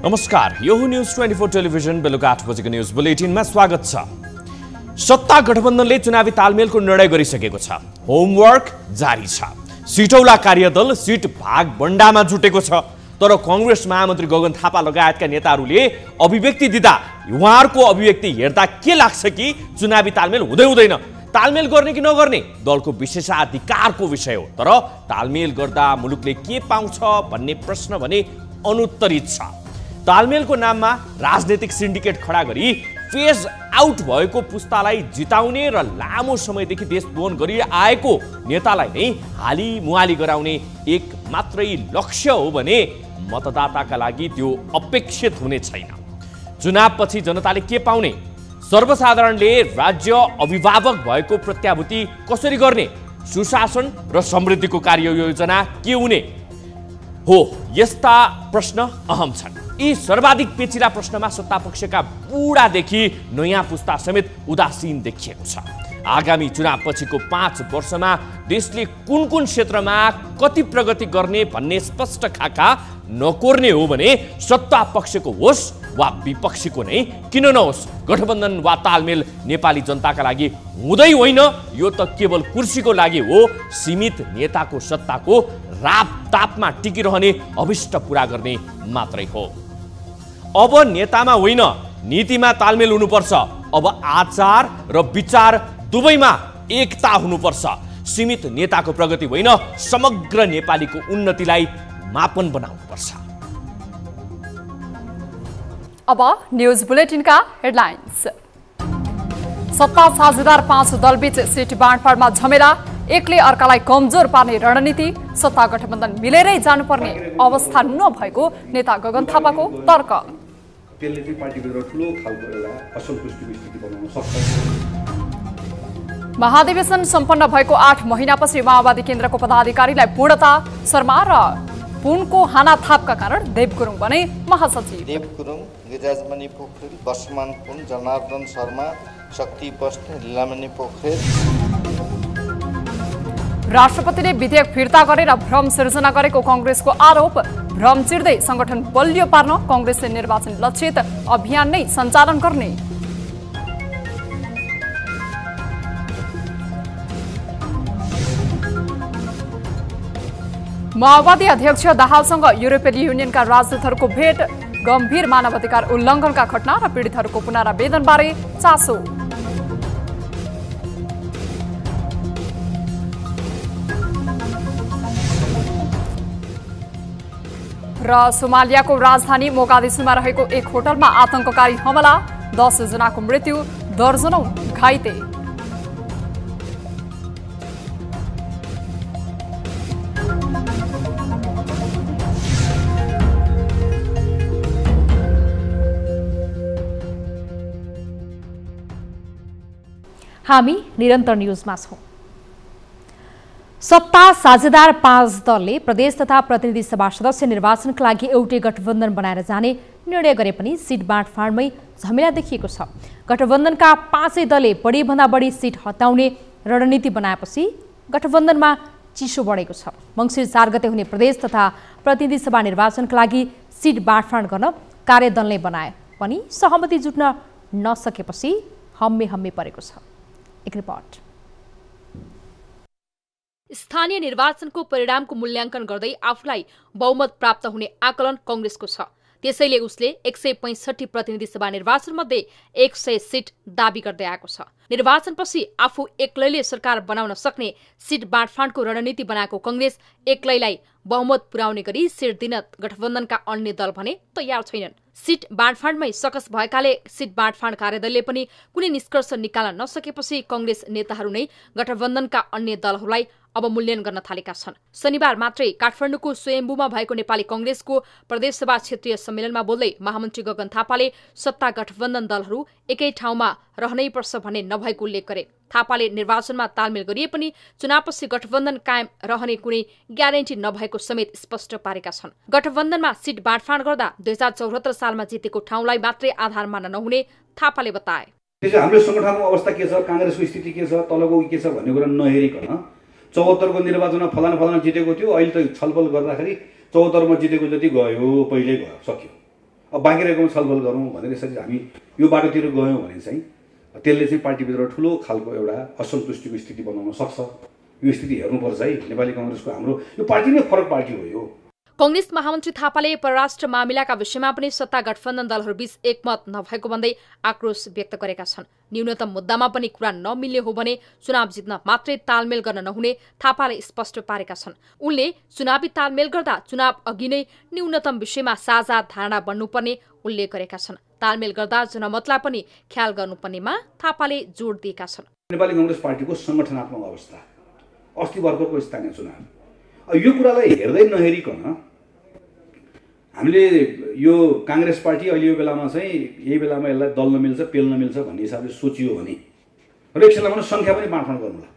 नमस्कार, यो हो न्यूज 24 टेलिभिजन बेलुका 8 बजेको न्यूज बुलेटिनमा स्वागत छ। सत्ता गठबन्धनले चुनावी तालमेलको निर्णय गरिसकेको छ। होमवर्क जारी छ। सिटौला कार्यदल सिट भाग बण्डामा जुटेको छ। तर कांग्रेस महामन्त्री गगन थापा लगायतका नेताहरूले अभिव्यक्ति दिँदा उहाँहरूको अभिव्यक्ति हेर्दा के लाग्छ कि चुनावी तालमेल हुँदैन। तालमेल गर्ने कि नगर्ने दलको विशेषाधिकारको विषय हो। तर तालमेल गर्दा मुलुकले के पाउँछ भन्ने प्रश्न भने अनुत्तरित छ। तालमेलको नाममा राजनीतिक सिन्डिकेट खडा गरी फेज आउट भएको पुस्तालाई जिताउने र लामो समयदेखि देशद्रोह गरी आएको नेतालाई नै हाली मुहाली गराउने एक मात्रै लक्ष्य हो भने मतदाताका लागि त्यो अपेक्षित हुने छैन। चुनावपछि जनताले के पाउने, सर्वसाधारणले राज्य अभिभावक भएको प्रत्याभूति कसरी गर्ने, सुशासन र समृद्धिको कार्ययोजना के हुने हो, यस्ता प्रश्न अहम छन्। यी सर्वाधिक पेचिला प्रश्नमा सत्तापक्षका बुढादेखि नयाँ पुस्ता समेत उदासीन देखिएको छ। आगामी चुनावपछिको 5 वर्षमा देशले कुन कुन क्षेत्रमा कति प्रगति गर्ने भन्ने स्पष्ट खाका नकोर्ने हो भने सत्तापक्षको होस् वा विपक्षीको नै किन नहोस्, गठबन्धन वा तालमेल नेपाली जनताका लागि हुँदै होइन। यो त केवल कुर्सीको लागि हो। सीमित नेताको सत्ताको रापतापमा टिकिरहने अभिष्ट पूरा गर्ने मात्रै हो। अब नेतामा होइन, नीतिमा तालमेल हुनुपर्छ। अब आचार र विचार दुवैमा एकता हुनुपर्छ। सीमित नेताको प्रगति होइन, समग्र नेपालीको उन्नतिलाई मापन बनाउनुपर्छ। अब न्यूज बुलेटिनका हेडलाइन्स। सत्ता साझेदार 5 दलबीच सिट बाँडफाँडमा झमेला, एकले अर्कालाई कमजोर पार्ने रणनीति, सत्ता गठबन्धन मिलेरै जानुपर्ने अवस्था नभएको नेता गगन थापाको तर्क। महाधिवेशन सम्पन्न भएको 8 महिनापछि माओवादी केन्द्रको पदाधिकारीलाई पूर्णता, शर्मा र पुनको हानाथापका कारण देव गुरुङ बने महासचिव। देव गुरुङ, गिरिराजमणि पोखरेल, वर्षमान पुन, जनार्दन शर्मा, शक्ति बस्ने, लीलामणि पोखरेल। राष्ट्रपतिले विधेयक फिर्ता गरेर भ्रम सिर्जना गरेको कांग्रेसको आरोप, भ्रम चिर्दै संगठन बलियो पार्न कांग्रेसले निर्वाचन लक्षित अभियान नै सञ्चालन गर्ने। माओवादी अध्यक्ष दाहालसँग युरोपेली युनियनका राजदूतहरूको भेट, गम्भीर मानवाधिकार उल्लङ्घनका घटना र पीडितहरूको पुनरावेदनबारे चासो। र सोमालियाको राजधानी मोगादिसुमा रहेको एक होटलमा आतंककारी हमला, 10 जनाको मृत्यु, दर्जनौं घाइते। हामी निरन्तर न्यूजमा छौं। सत्ता साझेदार 5 दलले प्रदेश तथा प्रतिनिधि सभा सदस्य निर्वाचनका लागि एउटै गठबन्धन बनाएर जाने निर्णय गरे पनि सिट बाँडफाँडमै झमेला देखिएको छ। गठबन्धनका 5 दलले बढीभन्दा बढी सिट हटाउने रणनीति बनाएपछि गठबन्धनमा चिसो बढेको छ। मङ्सिर 4 गते हुने प्रदेश तथा प्रतिनिधि सभा निर्वाचनका लागि सिट बाँडफाँड गर्न कार्यदलले बनाए पनि सहमति जुट्न नसकेपछि हम्मे परेको छ। एक रिपोर्ट। स्थानीय निर्वाचनको परिणामको मूल्याङ्कन गर्दै आफूलाई बहुमत प्राप्त हुने आकलन कांग्रेसको छ। त्यसैले उसले 165 प्रतिनिधि सभा निर्वाचनमध्ये 100 सिट दाबी गर्दै आएको छ। निर्वाचनपछि आफू एक्लैले सरकार बनाउन सक्ने सिट बाँडफाँडको रणनीति बनाएको कांग्रेस एक्लैलाई बहुमत पुर्याउने गरी सिट दिन गठबन्धनका अन्य दल भने तयार छैनन्। सिट बाँडफाँडमै सकस भएकाले सिट बाँडफाँड कार्यदलले पनि कुनै निष्कर्ष निकाल्न नसकेपछि कांग्रेस नेताहरू नै गठबन्धनका अन्य दलहरूलाई अब मूल्याङ्कन गर्न थालेका छन्। शनिबार मात्रै काठमाडौँको स्वयम्भूमा भएको नेपाली कांग्रेसको प्रदेशसभा क्षेत्रीय सम्मेलनमा बोल्दै महामन्त्री गगन थापाले सत्ता गठबन्धन दलहरू एकै ठाउँमा रहनै पर्छ भन्ने नभएको उल्लेख गरे। थापाले निर्वाचनमा तालमेल गरिए पनि चुनावपछि गठबन्धन कायम रहने कुनै ग्यारेन्टी नभएको समेत स्पष्ट पारेका छन्। गठबन्धनमा सिट बाँडफाँड गर्दा 2074 सालमा जितेको ठाउँलाई मात्रै आधार मान्न नहुने थापाले बताए। हाम्रो संगठनको अवस्था के छ, कांग्रेसको स्थिति के छ, तलको के छ भन्ने कुरा नहेरिकन 74 को निर्वाचनमा फलाना जितेको थियो, अहिले त छलफल गर्दाखेरि 74 मा जितेको जति गयो, पहिले गयो, सक्यो। अब बाँकी रहेकोमा छलफल गरौँ भनेर यसरी हामी यो बाटोतिर गयौँ भने चाहिँ त्यसले चाहिँ पार्टीभित्र ठुलो खालको एउटा असन्तुष्टिको स्थिति बनाउन सक्छ। यो स्थिति हेर्नुपर्छ है। नेपाली कांग्रेसको हाम्रो यो पार्टी नै फरक पार्टी हो। यो कांग्रेस महामन्त्री थापाले परराष्ट्र मामिलाका विषयमा पनि सत्ता गठबन्धन दलहरूबीच एकमत नभएको भन्दै आक्रोश व्यक्त गरेका छन्। न्यूनतम मुद्दामा पनि कुरा नमिल्ने हो भने चुनाव जित्न मात्रै तालमेल गर्न नहुने थापाले स्पष्ट पारेका छन्। उनले चुनावी तालमेल गर्दा चुनाव अघि नै न्यूनतम विषयमा साझा धारणा बन्नुपर्ने उल्लेख गरेका छन्। तालमेल गर्दा जनमतलाई पनि ख्याल गर्नुपर्नेमा थापाले जोड दिएका छन्। नेपाली कांग्रेस पार्टीको संगठनात्मक अवस्था, अस्ति भर्खरको स्थानीय चुनाव, यो कुरालाई हेर्दै नहेरिकन हामीले यो कांग्रेस पार्टी अहिले यो बेलामा चाहिँ यही बेलामा यसलाई दल्न मिल्छ पेल्न मिल्छ भन्ने हिसाबले सोचियो भने र एकछिनलाई भने सङ्ख्या पनि बाँडफाँड गर्नुला।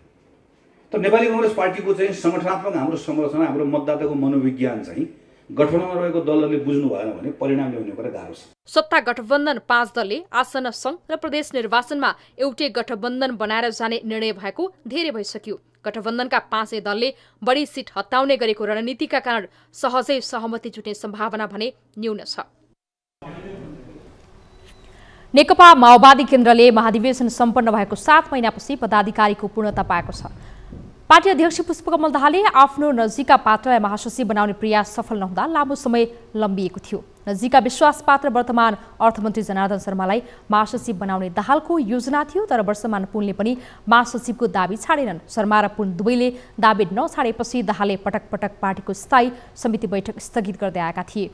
तर नेपाली कांग्रेस पार्टीको चाहिँ संगठनात्मक हाम्रो संरचना, हाम्रो मतदाताको मनोविज्ञान चाहिँ गठबन्धनमा रहेको दलहरूले बुझ्नु भएन भने परिणाम ल्याउने कुरा गाह्रो छ। सत्ता गठबन्धन 5 दलले आसन्न सङ्घ र प्रदेश निर्वाचनमा एउटै गठबन्धन बनाएर जाने निर्णय भएको धेरै भइसक्यो। गठबन्धनका 5 दलले बढी सिट हटाउने गरेको रणनीतिका कारण सहजै सहमति जुट्ने सम्भावना भने न्यून छ। नेकपा माओवादी केन्द्रले महाधिवेशन सम्पन्न भएको 7 महिनापछि पदाधिकारीको पूर्णता पाएको छ। पार्टी अध्यक्ष पुष्पकमल दाहालले आफ्नो नजिकका पात्रलाई महासचिव बनाउने प्रयास सफल नहुँदा लामो समय लम्बिएको थियो। नजिकका विश्वास पात्र वर्तमान अर्थमन्त्री जनार्दन शर्मालाई महासचिव बनाउने दाहालको योजना थियो, तर वर्षमान पुनले पनि महासचिवको दाबी छाडेनन्। शर्मा र पुन दुवैले दाबी नछाडेपछि दाहालले पटक पटक पार्टीको स्थायी समिति बैठक स्थगित गर्दै आएका थिए।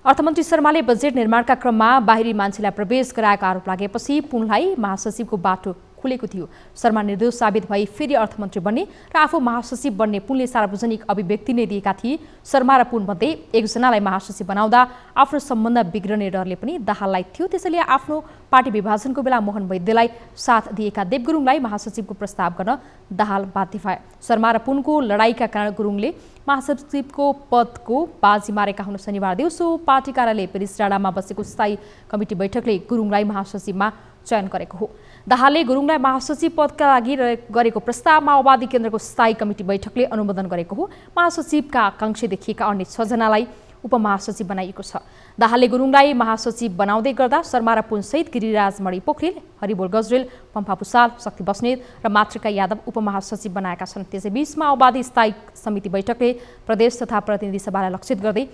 अर्थमन्त्री शर्माले बजेट निर्माणका क्रममा बाहिरी मान्छेलाई प्रवेश गराएको आरोप लागेपछि पुनलाई महासचिवको बाटो खुलेको थियो। शर्मा निर्दोष साबित भई फेरि अर्थमन्त्री बन्ने र आफू महासचिव बन्ने पुनले सार्वजनिक अभिव्यक्ति नै दिएका थिए। शर्मा र पुन मध्ये एकजनालाई महासचिव बनाउँदा आफ्नो सम्बन्ध बिग्रने डरले पनि दाहाललाई थियो। त्यसैले आफ्नो पार्टी विभाजनको बेला मोहन वैद्यलाई साथ दिएका देव गुरुङलाई महासचिवको प्रस्ताव गर्न दाहाल बाध्य भए। शर्मा र पुनको लडाईका कारण गुरुङले महासचिवको पदको बाजी मारेका हुन्। शनिबार दिउँसो पार्टी कार्यालय पेरिस डाँडामा बसेको स्थायी कमिटी बैठकले गुरुङलाई महासचिवमा चयन गरेको हो। दाहालले गुरुङलाई महासचिव पदका लागि गरेको प्रस्ताव माओवादी केन्द्रको स्थायी कमिटी बैठकले अनुमोदन गरेको हो। महासचिवका आकांक्षी देखिएका अन्य 6 जनालाई उपमहासचिव बनाइएको छ। दाहालले गुरुङलाई महासचिव बनाउँदै गर्दा शर्मा र पुनसहित गिरिराज मणि पोखरेल, हरिबोल गजरेल, पम्फा भुसाल, शक्ति बस्नेत र मातृका यादव उपमहासचिव बनाएका छन्। त्यसैबीच माओवादी स्थायी समिति बैठकले प्रदेश तथा प्रतिनिधि सभालाई लक्षित गर्दै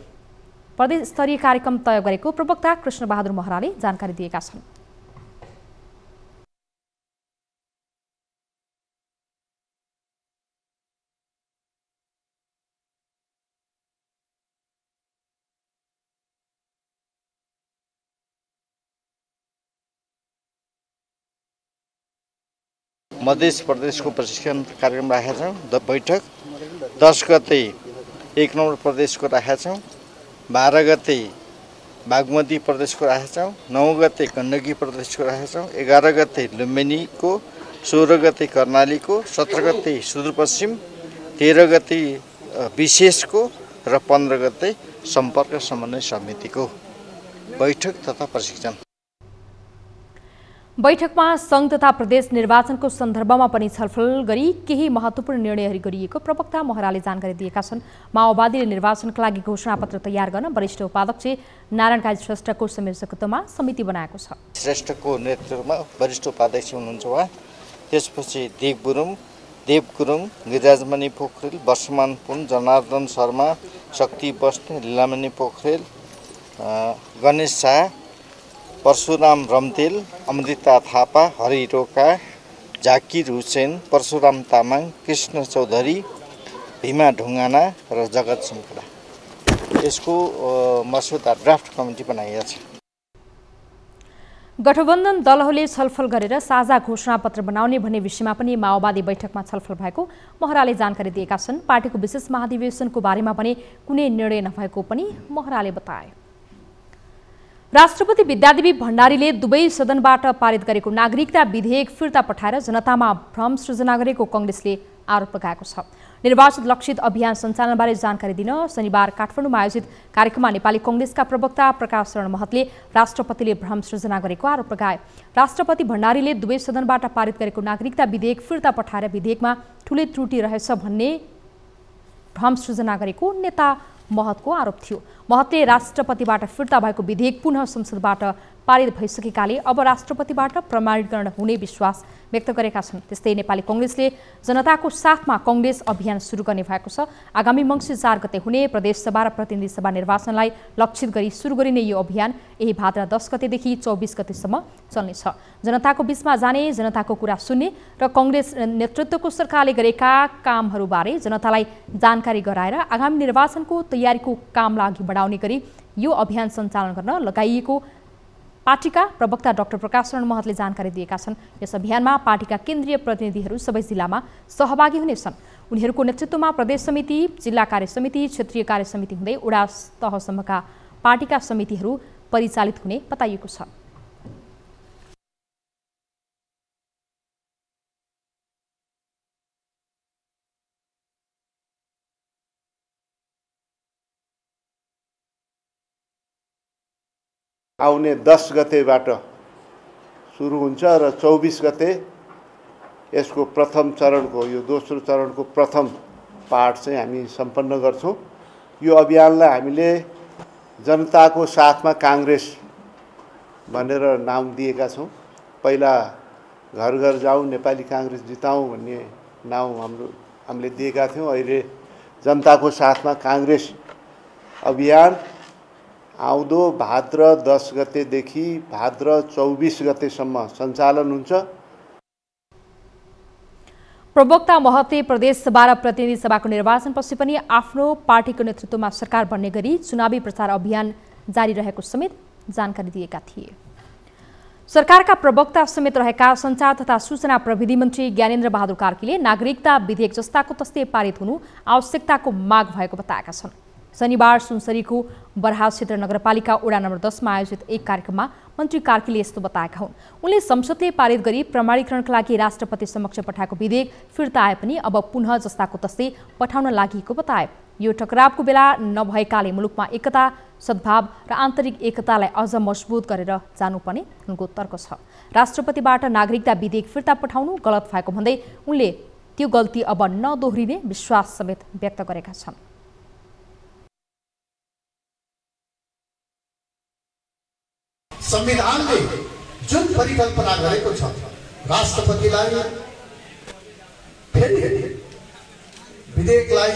प्रदेश स्तरीय कार्यक्रम तय गरेको प्रवक्ता कृष्णबहादुर महराले जानकारी दिएका छन्। मध्य प्रदेशको प्रशिक्षण कार्यक्रम राखेका छौँ। बैठक 10 गते 1 नम्बर प्रदेशको राखेका छौँ, 12 गते बागमती प्रदेशको राखेका छौँ, 9 गते गण्डकी प्रदेशको राखेका छौँ, 11 गते लुम्बिनीको, 16 गते कर्णालीको, 17 गते सुदूरपश्चिम, 13 गते विशेषको र 15 गते सम्पर्क समन्वय समितिको बैठक तथा प्रशिक्षण। बैठकमा संघ तथा प्रदेश निर्वाचनको सन्दर्भमा पनि छलफल गरी केही महत्त्वपूर्ण निर्णयहरू गरिएको प्रवक्ता महराले जानकारी दिएका छन्। माओवादीले निर्वाचनका लागि घोषणापत्र तयार गर्न वरिष्ठ उपाध्यक्ष नारायण काजी श्रेष्ठको संयोजकत्वमा समिति बनाएको छ। श्रेष्ठको नेतृत्वमा वरिष्ठ उपाध्यक्ष हुनुहुन्छ उहाँ। त्यसपछि देव गुरुङ, गिरिराजमणि पोखरेल, वर्षमान पुन, जनार्दन शर्मा, शक्ति बस्नेत, लीलामणि पोखरेल, गणेश शाह, परशुराम रम्तेल, अमृता थापा, हरि रोका, जाकिर हुसेन, परशुराम तामाङ, कृष्ण चौधरी, भीमा ढुङ्गाना र जगत सिंहपुरा। यसको मसौदा ड्राफ्ट कमिटी बनाइएको छ। गठबन्धन दलहरूले छलफल गरेर साझा घोषणापत्र बनाउने भन्ने विषयमा पनि माओवादी बैठकमा छलफल भएको महराले जानकारी दिएका छन्। पार्टीको विशेष महाधिवेशनको बारेमा पनि कुनै निर्णय नभएको पनि महराले बताए। राष्ट्रपति विद्यादेवी भण्डारीले दुवै सदनबाट पारित गरेको नागरिकता विधेयक फिर्ता पठाएर जनतामा भ्रम सृजना गरेको कांग्रेसले आरोप लगाएको छ। निर्वाचन लक्षित अभियान सञ्चालनबारे जानकारी दिन शनिबार काठमाडौँमा आयोजित कार्यक्रममा नेपाली कांग्रेसका प्रवक्ता प्रकाश शरण महतले राष्ट्रपतिले भ्रम सृजना गरेको आरोप लगाए। राष्ट्रपति भण्डारीले दुवै सदनबाट पारित गरेको नागरिकता विधेयक फिर्ता पठाएर विधेयकमा ठूलै त्रुटि रहेछ भन्ने भ्रम सृजना गरेको नेता महतको आरोप थियो। महतले राष्ट्रपतिबाट फिर्ता भएको विधेयक पुनः संसदबाट पारित भइसकेकाले अब राष्ट्रपतिबाट प्रमाणीकरण हुने विश्वास व्यक्त गरेका छन्। त्यस्तै नेपाली कांग्रेसले जनताको साथमा कांग्रेस अभियान सुरु गर्ने भएको छ। आगामी मङ्सिर 4 गते हुने प्रदेशसभा र प्रतिनिधि सभा निर्वाचनलाई लक्षित गरी सुरु गरिने यो अभियान यही भाद्र 10 गतेदेखि 24 गतेसम्म चल्नेछ। जनताको बीचमा जाने, जनताको कुरा सुन्ने र कांग्रेस नेतृत्वको सरकारले गरेका कामहरूबारे जनतालाई जानकारी गराएर आगामी निर्वाचनको तयारीको कामलाई अघि बढाउने गरी यो अभियान सञ्चालन गर्न लगाइएको पार्टीका प्रवक्ता डाक्टर प्रकाश शरण महतले जानकारी दिएका छन्। यस अभियानमा पार्टीका केन्द्रीय प्रतिनिधिहरू सबै जिल्लामा सहभागी हुनेछन्। उनीहरूको नेतृत्वमा प्रदेश समिति, जिल्ला कार्य समिति, क्षेत्रीय कार्य समिति हुँदै वडा तहसम्मका पार्टीका समितिहरू परिचालित हुने बताइएको छ। आउने 10 गतेबाट सुरु हुन्छ र 24 गते यसको प्रथम चरणको यो दोस्रो चरणको प्रथम पाठ चाहिँ हामी सम्पन्न गर्छौं। यो अभियानलाई हामीले जनताको साथमा कांग्रेस भनेर नाम दिएका छौं। पहिला घर घर जाऊ नेपाली कांग्रेस जिताऊ भन्ने नाम हामीले दिएका थियौं। अहिले जनताको साथमा कांग्रेस अभियान आउँदो भाद्र 10 गतेदेखि भाद्र 24 गतेसम्म सञ्चालन हुन्छ। प्रवक्ता महतले प्रदेशसभा र प्रतिनिधि सभाको निर्वाचनपछि पनि आफ्नो पार्टीको नेतृत्वमा सरकार बन्ने गरी चुनावी प्रचार अभियान जारी रहेको समेत जानकारी दिएका थिए। सरकारका प्रवक्ता समेत रहेका सञ्चार तथा सूचना प्रविधि मन्त्री ज्ञानेन्द्र बहादुर कार्कीले नागरिकता विधेयक जस्ताको तस्तै पारित हुनु आवश्यकताको माग भएको बताएका छन्। शनिबार सुनसरीको बरहा क्षेत्र नगरपालिका वडा नम्बर 10 मा आयोजित एक कार्यक्रममा मन्त्री कार्कीले यस्तो बताएका हुन्। उनले संसदले पारित गरी प्रमाणीकरणका लागि राष्ट्रपति समक्ष पठाएको विधेयक फिर्ता आए पनि अब पुनः जस्ताको तस्तै पठाउन लागेको बताए। यो टकरावको बेला नभएकाले मुलुकमा एकता, सद्भाव र आन्तरिक एकतालाई अझ मजबुत गरेर जानुपर्ने उनको तर्क छ। राष्ट्रपतिबाट नागरिकता विधेयक फिर्ता पठाउनु गलत भएको भन्दै उनले त्यो गल्ती अब नदोहोरिने विश्वास समेत व्यक्त गरेका छन्। संविधानले जुन परिकल्पना गरेको छ राष्ट्रपतिलाई फेरि विधेयकलाई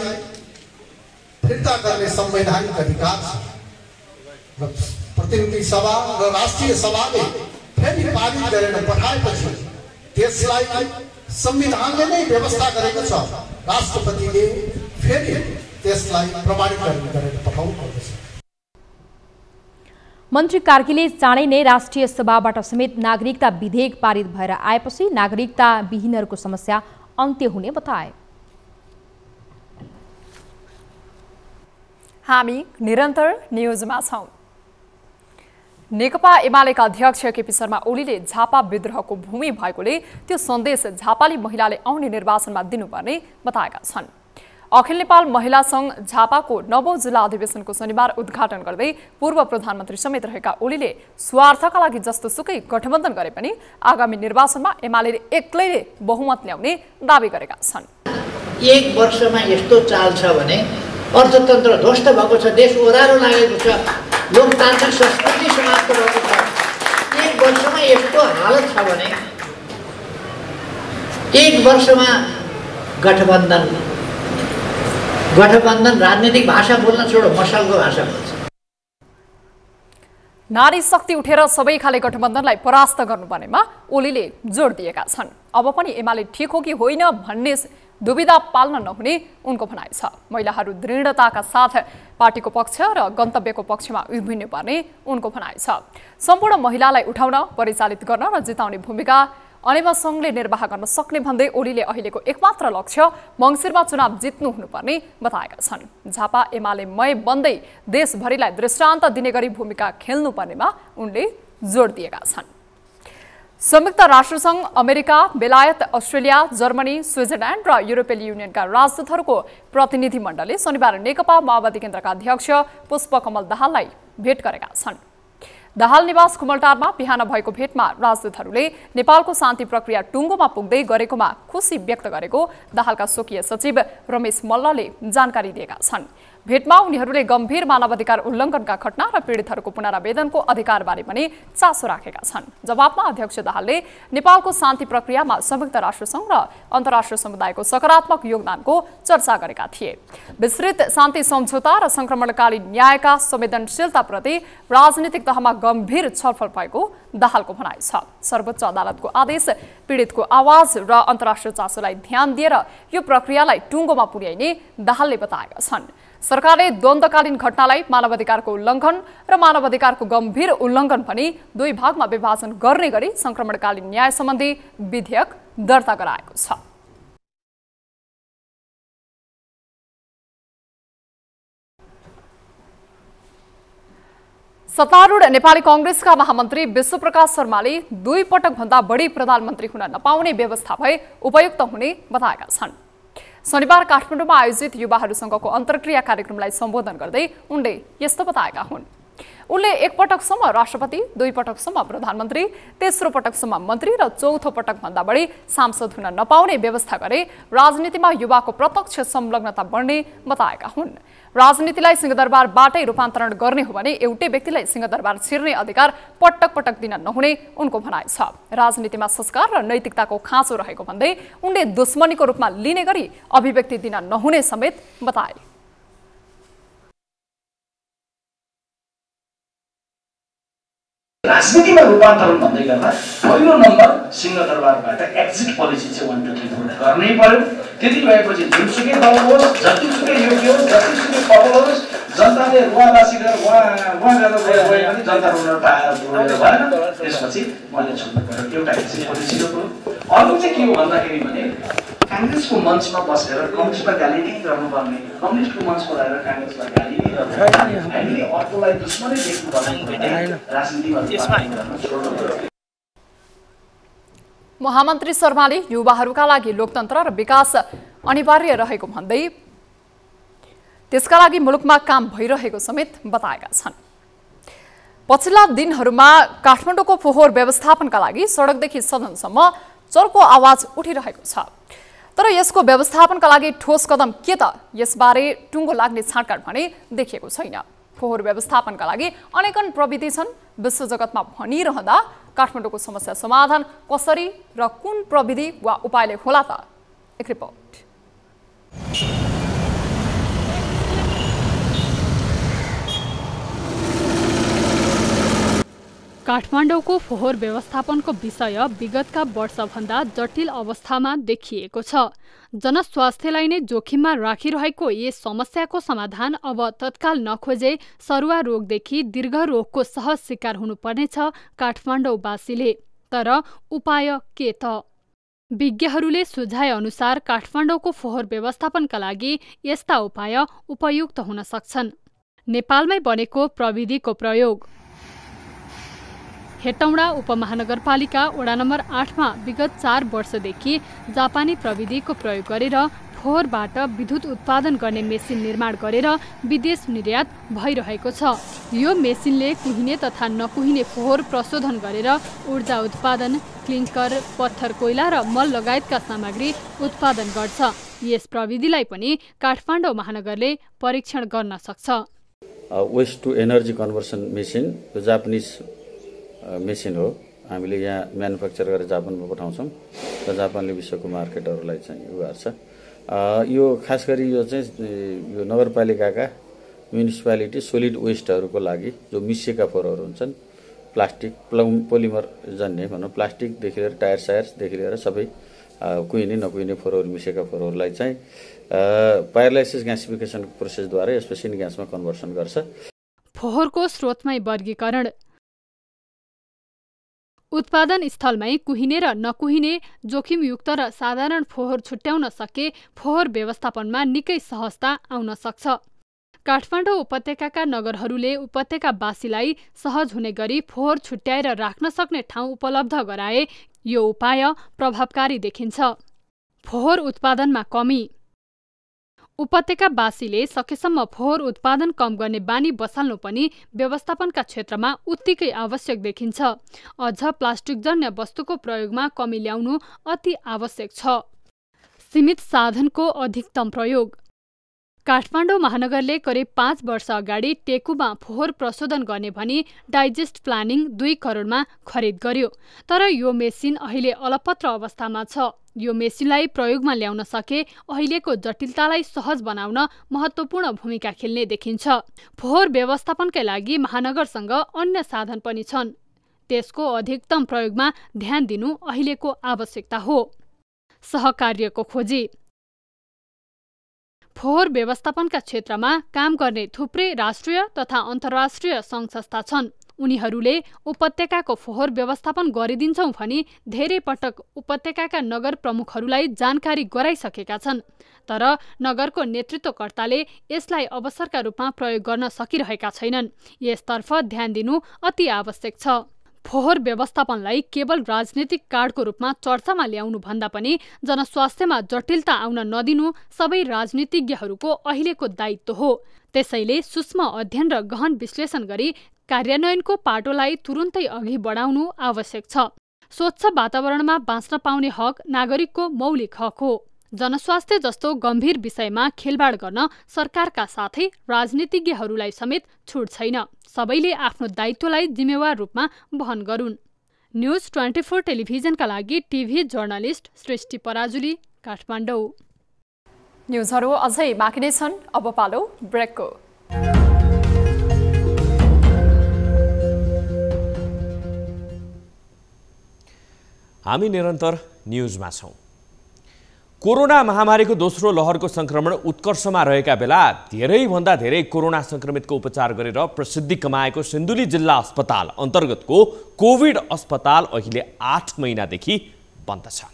फिर्ता गर्ने संवैधानिक अधिकार छ र प्रतिनिधि सभा र राष्ट्रिय सभाले फेरि पारित गरेर पठाएपछि त्यसलाई संविधानले नै व्यवस्था गरेको छ। राष्ट्रपतिले फेरि त्यसलाई प्रमाणीकरण गरेर पठाउनु पर्दछ। मन्त्री कार्कीले चाँडै नै राष्ट्रिय सभाबाट समेत नागरिकता विधेयक पारित भएर आएपछि नागरिकता विहीनहरूको समस्या अन्त्य हुने बताए। हामी निरन्तर न्युजमा छौं। नेकपा एमालेका अध्यक्ष केपी शर्मा ओलीले झापा विद्रोहको भूमि भएकोले त्यो सन्देश झापाली महिलाले आउने निर्वाचनमा दिनुपर्ने बताएका छन्। अखिल नेपाल महिला संघ झापाको 9औं जिल्ला अधिवेशनको शनिबार उद्घाटन गर्दै पूर्व प्रधानमन्त्री समेत रहेका ओलीले स्वार्थका लागि जस्तोसुकै गठबन्धन गरे पनि आगामी निर्वाचनमा एमालेले एक्लैले बहुमत ल्याउने दावी गरेका छन्। एक वर्षमा यस्तो चाल छ भने अर्थतन्त्र ध्वस्त भएको छ, देश ओह्रालो लागेको छ, लोकतान्त्रिक संस्कृति समाप्त भएको छ। एक वर्षमा यस्तो हालत छ भने एक वर्षमा गठबन्धन राजनीतिक भाषा बोल्न छोडो, मसलको भाषा बोल्छ। नारी शक्ति उठेर सबै खाले गठबन्धनलाई परास्त गर्नुपर्नेमा ओलीले जोड दिएका छन्। अब पनि एमाले ठिक हो कि होइन भन्ने दुविधा पाल्न नहुने उनको भनाइ छ। महिलाहरू दृढताका साथ पार्टीको पक्ष र गन्तव्यको पक्षमा उभिनुपर्ने उनको भनाइ छ। सम्पूर्ण महिलालाई उठाउन, परिचालित गर्न र जिताउने भूमिका अनेवा संघले निर्वाह गर्न सक्ने भन्दै ओलीले अहिलेको एकमात्र लक्ष्य मङ्सिरमा चुनाव जित्नु हुनुपर्ने बताएका छन्। झापा एमालेमय बन्दै देशभरिलाई दृष्टान्त दिने गरी भूमिका खेल्नुपर्नेमा उनले जोड दिएका छन्। संयुक्त राष्ट्रसङ्घ, अमेरिका, बेलायत, अस्ट्रेलिया, जर्मनी, स्विजरल्यान्ड र युरोपेली युनियनका राजदूतहरूको प्रतिनिधि मण्डलले शनिबार नेकपा माओवादी केन्द्रका अध्यक्ष पुष्पकमल दाहाललाई भेट गरेका छन्। दाहाल निवास कुमलटारमा बिहान भएको भेटमा राजदूतहरूले नेपालको शान्ति प्रक्रिया टुङ्गोमा पुग्दै गरेकोमा खुसी व्यक्त गरेको दाहालका स्वकीय सचिव रमेश मल्लले जानकारी दिएका छन्। भेटमा उनीहरूले गम्भीर मानवाधिकार उल्लङ्घनका घटना र पीडितहरूको पुनरावेदनको अधिकारबारे पनि चासो राखेका छन्। जवाफमा अध्यक्ष दाहालले नेपालको शान्ति प्रक्रियामा संयुक्त राष्ट्रसङ्घ र अन्तर्राष्ट्रिय समुदायको सकारात्मक योगदानको चर्चा गरेका थिए। विस्तृत शान्ति सम्झौता र संक्रमणकालीन न्यायका संवेदनशीलताप्रति राजनीतिक तहमा गम्भीर छलफल भएको दाहालको भनाइ छ। सर्वोच्च अदालतको आदेश, पीडितको आवाज र अन्तर्राष्ट्रिय चासोलाई ध्यान दिएर यो प्रक्रियालाई टुङ्गोमा पुर्याइने दाहालले बताएका छन्। सरकारले द्वन्द्वकालीन घटनालाई मानवाधिकारको उल्लङ्घन र मानवाधिकारको गम्भीर उल्लङ्घन पनि दुई भागमा विभाजन गर्ने गरी संक्रमणकालीन न्याय सम्बन्धी विधेयक दर्ता गराएको छ। सत्तारूढ नेपाली कांग्रेसका महामन्त्री विश्वप्रकाश शर्माले 2 पटक भन्दा बढी प्रधानमन्त्री हुन नपाउने व्यवस्था भए उपयुक्त हुने बताएका छन्। शनिबार काठमाडौँमा आयोजित युवाहरूसँगको अन्तर्क्रिया कार्यक्रमलाई सम्बोधन गर्दै उनले यस्तो बताएका हुन्। उनले 1 पटकसम्म राष्ट्रपति, 2 पटकसम्म प्रधानमन्त्री, तेस्रो पटकसम्म मन्त्री र चौथो पटक भन्दा बढी सांसद हुन नपाउने व्यवस्था गरे राजनीतिमा युवाको प्रत्यक्ष संलग्नता बढ्ने बताएका हुन्। राजनीतिलाई सिंहदरबारबाटै रूपान्तरण गर्ने हो भने एउटै व्यक्तिलाई सिंहदरबार छिर्ने अधिकार पटक पटक दिन नहुने उनको भनाइ छ। राजनीतिमा संस्कार र नैतिकताको खाँचो रहेको भन्दै उनले दुश्मनीको रूपमा लिने गरी अभिव्यक्ति दिन नहुने समेत बताए। राजनीतिमा रूपान्तरण भन्दै गर्दा पहिलो नम्बर सिंहदरबारबाट एक्जिट पोलिसी चाहिँ 1 2 3 गर्नै पर्यो। त्यति भएपछि जुनसुकै दल होस्, जतिसुकै योग्य होस्, जतिसुकै प्रबल होस्, जनताले रुवावासी गरेर उहाँ गरेर गयो भने जनता रुन भएन। त्यसपछि मैले छोड्नु पर्यो एउटा एक्जिट पोलिसीको कुरो। अर्को चाहिँ के हो भन्दाखेरि भने काङ्ग्रेसको मञ्चमा बसेर कम्युनिस्टमा गाली नै गर्नुपर्ने, कम्युनिस्टको मञ्चमा रहेर काङ्ग्रेसलाई गाली नै गर्नुपर्ने, हामीले अर्कोलाई दुश्मनै देख्नुपर्ने राजनीतिमा गर्न छोड्नु पर्यो। महामन्त्री शर्माले युवाहरूका लागि लोकतन्त्र र विकास अनिवार्य रहेको भन्दै त्यसका लागि मुलुकमा काम भइरहेको समेत बताएका छन्। पछिल्ला दिनहरूमा काठमाडौँको फोहोर व्यवस्थापनका लागि सडकदेखि सदनसम्म चर्को आवाज उठिरहेको छ। तर यसको व्यवस्थापनका लागि ठोस कदम के त, यसबारे टुङ्गो लाग्ने छाँटकाँट भने देखिएको छैन। फोहोर व्यवस्थापनका लागि अनेकन प्रविधि छन्। विश्व जगतमा भनिरहँदा काठमाडौँको समस्या समाधान कसरी र कुन प्रविधि वा उपायले होला त? एक रिपोर्ट। काठमाडौँको फोहोर व्यवस्थापनको विषय विगतका वर्षभन्दा जटिल अवस्थामा देखिएको छ। जनस्वास्थ्यलाई नै जोखिममा राखिरहेको यस समस्याको समाधान अब तत्काल नखोजे सरुवा रोगदेखि दीर्घ रोगको सहज शिकार हुनुपर्नेछ काठमाडौँवासीले। तर उपाय के त? विज्ञहरूले सुझाए अनुसार काठमाडौँको फोहोर व्यवस्थापनका लागि यस्ता उपाय उपयुक्त हुन सक्छन्। नेपालमै बनेको प्रविधिको प्रयोग। हेटौडा उपमहानगरपालिका वडा नम्बर 8 मा विगत 4 वर्षदेखि जापानी प्रविधिको प्रयोग गरेर फोहोरबाट विद्युत उत्पादन गर्ने मेसिन निर्माण गरेर विदेश निर्यात भइरहेको छ। यो मेसिनले कुहिने तथा नकुहिने फोहोर प्रशोधन गरेर ऊर्जा उत्पादन, क्लिङ्कर, पत्थर, कोइला र मल लगायतका सामग्री उत्पादन गर्छ। यस प्रविधिलाई पनि काठमाडौँ महानगरले परीक्षण गर्न सक्छ। Waste to energy conversion machine यो जापानिज मेसिन हो। हामीले यहाँ म्यानुफ्याक्चर गरेर जापानमा पठाउँछौँ र जापानले विश्वको मार्केटहरूलाई चाहिँ यो गर्छ। यो खास गरी यो चाहिँ यो नगरपालिकाका म्युनिसिपालिटी सोलिड वेस्टहरूको लागि जो मिसिएका फोहोरहरू हुन्छन्, प्लास्टिक, पोलिमर जन्य भनौँ, प्लास्टिकदेखि लिएर टायर सायर्सदेखि लिएर सबै कुहिने नकुहिने फोहोरहरू मिसिएका फोहोरहरूलाई चाहिँ पायरलाइसिस ग्यासिफिकेसन प्रोसेसद्वारा यसमा सिन ग्यासमा कन्भर्सन गर्छ। फोहोरको स्रोतमै वर्गीकरण। उत्पादन स्थलमै कुहिने र नकुहिने, जोखिमयुक्त र साधारण फोहोर छुट्याउन सके फोहोर व्यवस्थापनमा निकै सहजता आउन सक्छ। काठमाडौँ उपत्यकाका नगरहरूले उपत्यकावासीलाई सहज हुने गरी फोहोर छुट्याएर राख्न सक्ने ठाउँ उपलब्ध गराए यो उपाय प्रभावकारी देखिन्छ। फोहोर उत्पादनमा कमी। उपत्यकावासीले सकेसम्म फोहोर उत्पादन कम गर्ने बानी बसाल्नु पनि व्यवस्थापनका क्षेत्रमा उत्तिकै आवश्यक देखिन्छ। अझ प्लास्टिकजन्य वस्तुको प्रयोगमा कमी ल्याउनु अति आवश्यक छ। सीमित साधनको अधिकतम प्रयोग। काठमाडौँ महानगरले करिब 5 वर्ष अगाडि टेकुमा फोहोर प्रशोधन गर्ने भनी डाइजेस्ट प्लानिङ 2 करोडमा खरिद गर्यो। तर यो मेसिन अहिले अलपत्र अवस्थामा छ। यो मेसिनलाई प्रयोगमा ल्याउन सके अहिलेको जटिलतालाई सहज बनाउन महत्त्वपूर्ण भूमिका खेल्ने देखिन्छ। फोहोर व्यवस्थापनका लागि महानगरसँग अन्य साधन पनि छन्। त्यसको अधिकतम प्रयोगमा ध्यान दिनु अहिलेको आवश्यकता हो। सहकार्यको खोजी। फोहोर व्यवस्थापनका क्षेत्रमा काम गर्ने थुप्रै राष्ट्रिय तथा अन्तर्राष्ट्रिय सङ्घ संस्था छन्। उनीहरूले उपत्यकाको फोहोर व्यवस्थापन गरिदिन्छौं भनी धेरै पटक उपत्यकाका नगर प्रमुखहरूलाई जानकारी गराइसकेका छन्। तर नगरको नेतृत्वकर्ताले यसलाई अवसरका रूपमा प्रयोग गर्न सकिरहेका छैनन्। यसतर्फ ध्यान दिनु अति आवश्यक छ। फोहोर व्यवस्थापनलाई केवल राजनीतिक कार्डको रूपमा चर्चामा ल्याउनु भन्दा पनि जनस्वास्थ्यमा जटिलता आउन नदिनु सबै राजनीतिज्ञहरूको अहिलेको दायित्व हो। त्यसैले सूक्ष्म अध्ययन र गहन विश्लेषण गरी कार्यान्वयनको पाटोलाई तुरुन्तै अघि बढाउनु आवश्यक छ। स्वच्छ वातावरणमा बाँच्न पाउने हक नागरिकको मौलिक हक हो। जनस्वास्थ्य जस्तो गम्भीर विषयमा खेलबाड गर्न सरकारका साथै राजनीतिज्ञहरूलाई समेत छुट छैन। सबैले आफ्नो दायित्वलाई जिम्मेवार रूपमा वहन गरून्। न्युज 24 टेलिभिजनका लागि टिभी जर्नलिस्ट सृष्टि पराजुली, काठमाडौँ। न्युजहरू अझै बाँकी नै छन्। अब पालो ब्रेकको। हामी निरन्तर न्युजमा छौं। कोरोना महामारीको दोस्रो लहरको संक्रमण उत्कर्षमा रहेका बेला धेरैभन्दा धेरै कोरोना संक्रमितको उपचार गरेर प्रसिद्धि कमाएको सिन्धुली जिल्ला अस्पताल अन्तर्गतको कोभिड अस्पताल अहिले 8 महिनादेखि बन्द छ।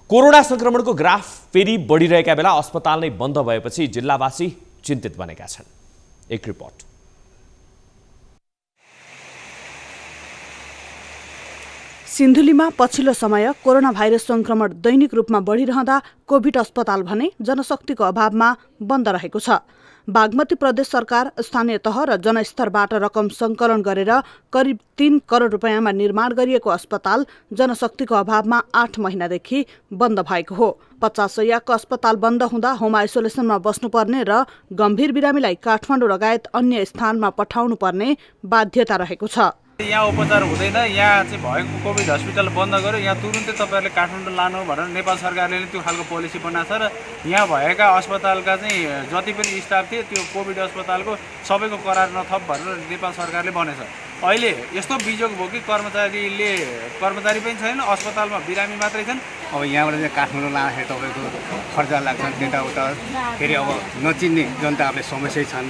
कोरोना संक्रमणको ग्राफ फेरि बढिरहेका बेला अस्पताल नै बन्द भएपछि जिल्लावासी चिन्तित बनेका छन्। एक रिपोर्ट। सिन्धुलीमा पछिल्लो समय कोरोना भाइरस संक्रमण दैनिक रूपमा बढिरहँदा कोभिड अस्पताल भने जनशक्तिको अभावमा बन्द रहेको छ। बागमती प्रदेश सरकार स्थानीय तह र जनस्तरबाट रकम संकलन गरेर करिब 3 करोड रुपैयाँमा निर्माण गरिएको अस्पताल जनशक्तिको अभावमा 8 महिनादेखि बन्द भएको हो। 50 शय्याको अस्पताल बन्द हुँदा होम आइसोलेसनमा बस्नुपर्ने र गम्भीर बिरामीलाई काठमाडौँ लगायत अन्य स्थानमा पठाउनु पर्ने बाध्यता रहेको छ। यहाँ उपचार हुँदैन, यहाँ चाहिँ भएको कोभिड हस्पिटल बन्द गर्यो, यहाँ तुरुन्तै तपाईँहरूले काठमाडौँ लानु भनेर नेपाल सरकारले त्यो खालको पोलिसी बनाएको छ र यहाँ भएका अस्पतालका चाहिँ जति पनि स्टाफ थिए त्यो कोभिड अस्पतालको सबैको करार नथप भनेर नेपाल सरकारले भनेछ। अहिले यस्तो बिजोग भयो कि कर्मचारी पनि छैन, अस्पतालमा बिरामी मात्रै छन्। अब यहाँबाट चाहिँ काठमाडौँ लाँदाखेरि तपाईँको खर्च लाग्छ, यताउता फेरि अब नचिन्ने जनताहरूले समस्या छन्।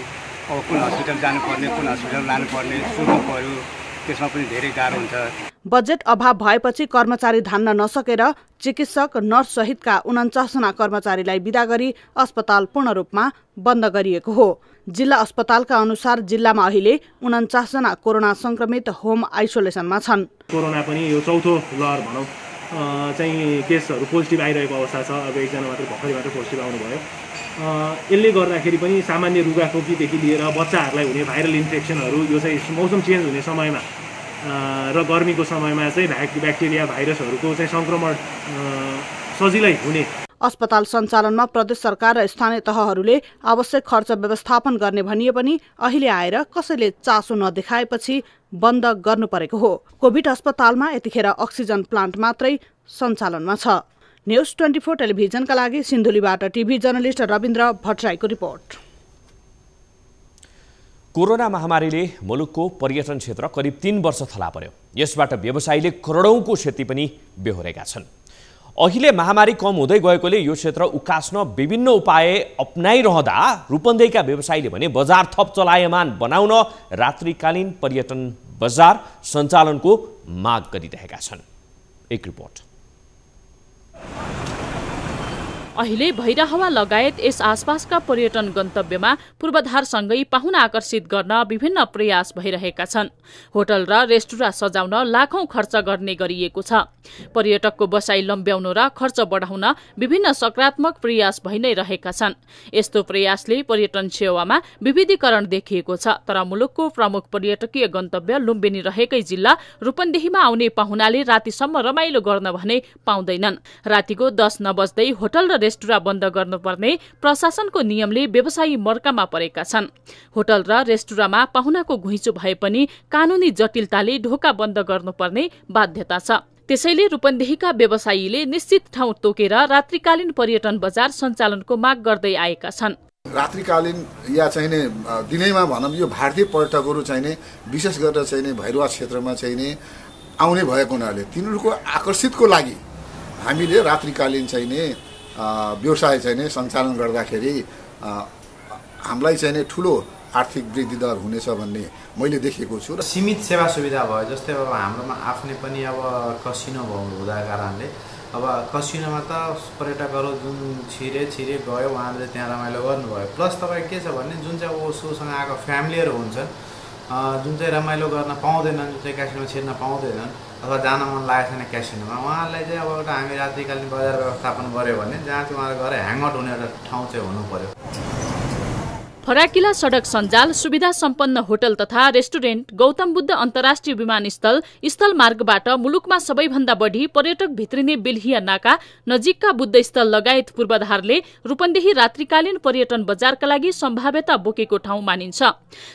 अब कुन हस्पिटल जानुपर्ने, कुन हस्पिटल लानुपर्ने सोध्नु पर्यो, त्यसमा पनि धेरै गाह्रो हुन्छ। बजेट अभाव भएपछि कर्मचारी धान्न नसकेर चिकित्सक, नर्स सहितका 49 जना कर्मचारीलाई बिदा गरी अस्पताल पूर्ण रूपमा बन्द गरिएको हो। जिल्ला अस्पतालका अनुसार जिल्लामा अहिले 49 जना कोरोना संक्रमित होम आइसोलेसनमा छन्। कोरोना पनि यो चौथो लहर भनौँ चाहिँ केसहरू पोजिटिभ आइरहेको अवस्था छ। अब एकजना मात्र भर्खरै मात्र पोजिटिभ आउनुभयो। यसले गर्दाखेरि पनि सामान्य रुगाखोकीदेखि लिएर बच्चाहरूलाई हुने भाइरल इन्फेक्सनहरू यो चाहिँ मौसम चेन्ज हुने समयमा र गर्मीको समयमा चाहिँ ब्याक्टेरिया भाइरसहरूको चाहिँ संक्रमण सजिलै हुने। अस्पताल सञ्चालनमा प्रदेश सरकार र स्थानीय तहहरूले आवश्यक खर्च व्यवस्थापन गर्ने भनिए पनि अहिले आएर कसैले चासो नदेखाएपछि बन्द गर्नु परेको हो। कोभिड अस्पतालमा यतिखेर अक्सिजन प्लान्ट मात्रै सञ्चालनमा छ। न्युज 24 टेलिभिजनका लागि सिन्धुलीबाट टिभी जर्नलिस्ट रविन्द्र भट्टराईको रिपोर्ट। कोरोना महामारीले मुलुकको पर्यटन क्षेत्र करिब 3 वर्ष थला पर्यो। यसबाट व्यवसायीले करोडौंको क्षति पनि बेहोरेका छन्। अहिले महामारी कम हुँदै गएकोले यो क्षेत्र उकास्न विभिन्न उपाय अपनाइरहँदा रूपन्देहीका व्यवसायीले भने बजार थप चलायमान बनाउन रात्रिकालीन पर्यटन बजार सञ्चालनको माग गरिरहेका छन्। एक रिपोर्ट। अहिले भैरहवा लगायत यस आसपासका पर्यटन गन्तव्यमा पूर्वाधारसँगै पाहुना आकर्षित गर्न विभिन्न प्रयास भइरहेका छन्। होटल र रेस्टुरेन्ट सजाउन लाखौं खर्च गर्ने गरिएको छ। पर्यटकको बसाई लम्ब्याउन र खर्च बढाउन विभिन्न सकारात्मक प्रयास भइ नै रहेका छन्। यस्तो प्रयासले पर्यटन सेवामा विविधीकरण देखिएको छ। तर मुलुकको प्रमुख पर्यटकीय गन्तव्य लुम्बिनी रहेकै जिल्ला रूपन्देहीमा आउने पाहुनाले रातिसम्म रमाइलो गर्न भने पाउँदैनन्। रातिको 10 नबज्दै होटल र रेस्टुरा बन्द गर्नुपर्ने प्रशासनको नियमले व्यवसायी मर्कामा परेका छन्। होटल र रेस्टुरामा पाहुनाको घुइँचो भए पनि कानूनी जटिलताले ढोका बन्द गर्नुपर्ने बाध्यता छ। त्यसैले रूपन्देहीका व्यवसायीले निश्चित ठाउँ तोकेर रात्रिकालीन पर्यटन बजार सञ्चालनको माग गर्दै आएका छन्। रात्रिकालीन या चाहिने दिनैमा भनौँ यो भारतीय पर्यटकहरू चाहिने विशेष गरेर चाहिने भैरवा क्षेत्रमा चाहिने आउने भएको हुनाले तिनीहरूको आकर्षितको लागि हामीले रात्रिकालीन चाहिने व्यवसाय चाहिने सञ्चालन गर्दाखेरि हामीलाई चाहिने ठुलो आर्थिक वृद्धि दर हुनेछ भन्ने मैले देखेको छु। र सीमित सेवा सुविधा भयो जस्तै अब हाम्रोमा आफ्नै पनि अब कसिनो हुँदा कारणले अब कसिनोमा त पर्यटकहरू जुन छिरे गयो उहाँले त्यहाँ रमाइलो गर्नुभयो। प्लस तपाईँ के छ भने जुन चाहिँ अब उसँग आएको फ्यामिलीहरू हुन्छन् जुन चाहिँ रमाइलो गर्न पाउँदैनन्, जुन चाहिँ क्यासिनोमा छिर्न पाउँदैनन् अथवा जान मन लागेको छैन क्यासिनोमा, उहाँहरूलाई चाहिँ अब एउटा हामी रात्रिकालीन बजार व्यवस्थापन गऱ्यो भने जहाँ चाहिँ उहाँहरू गएर ह्याङआउट हुने एउटा ठाउँ चाहिँ हुनु पर्यो। फराकिला सडक सञ्जाल, सुविधा सम्पन्न होटल तथा रेस्टुरेन्ट, गौतम बुद्ध अन्तर्राष्ट्रिय विमानस्थल, स्थल मार्गबाट मुलुकमा सबैभन्दा बढी पर्यटक भित्रिने बेल्हिया नाका, नजिकका बुद्धस्थल लगायत पूर्वाधारले रूपन्देही रात्रिकालीन पर्यटन बजारका लागि सम्भाव्यता बोकेको ठाउँ मानिन्छ।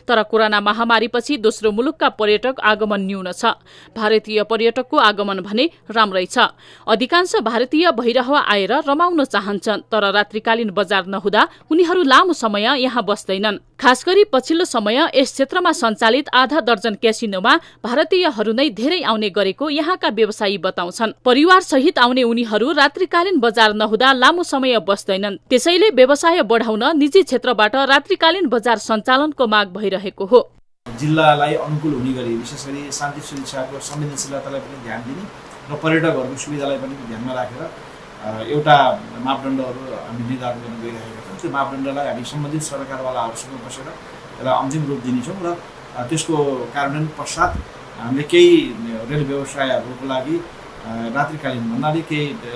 तर कोरोना महामारीपछि दोस्रो मुलुकका पर्यटक आगमन न्यून छ। भारतीय पर्यटकको आगमन भने राम्रै छ। अधिकांश भारतीय भैरहवा आएर रमाउन चाहन्छन्, तर रात्रिकालीन बजार नहुँदा उनीहरू लामो समय यहाँ बस्दैनन्। खास गरी पछिल्लो समय यस क्षेत्रमा सञ्चालित आधा दर्जन क्यासिनोमा भारतीयहरू नै धेरै आउने गरेको यहाँका व्यवसायी बताउँछन्। परिवार सहित आउने उनीहरू रात्रिकालीन बजार नहुँदा लामो समय बस्दैनन्। त्यसैले व्यवसाय बढाउन निजी क्षेत्रबाट रात्रिकालीन बजार सञ्चालनको माग भइरहेको हो। जिल्लालाई अनुकूल हुने गरी विशेष गरी शान्ति सुरक्षाको संवेदनशीलतालाई पनि ध्यान दिने र पर्यटकहरूको सुविधालाई पनि ध्यानमा राखेर एउटा मापदण्डहरू हामी निर्धारण गर्न गइरहेका छौँ। त्यो मापदण्डलाई हामी सम्बन्धित सरकारवालाहरूसँग बसेर यसलाई अन्तिम रूप दिनेछौँ र त्यसको कार्यान्वयन पश्चात हामीले केही रेल व्यवसायहरूको लागि रात्रिकालीन भन्नाले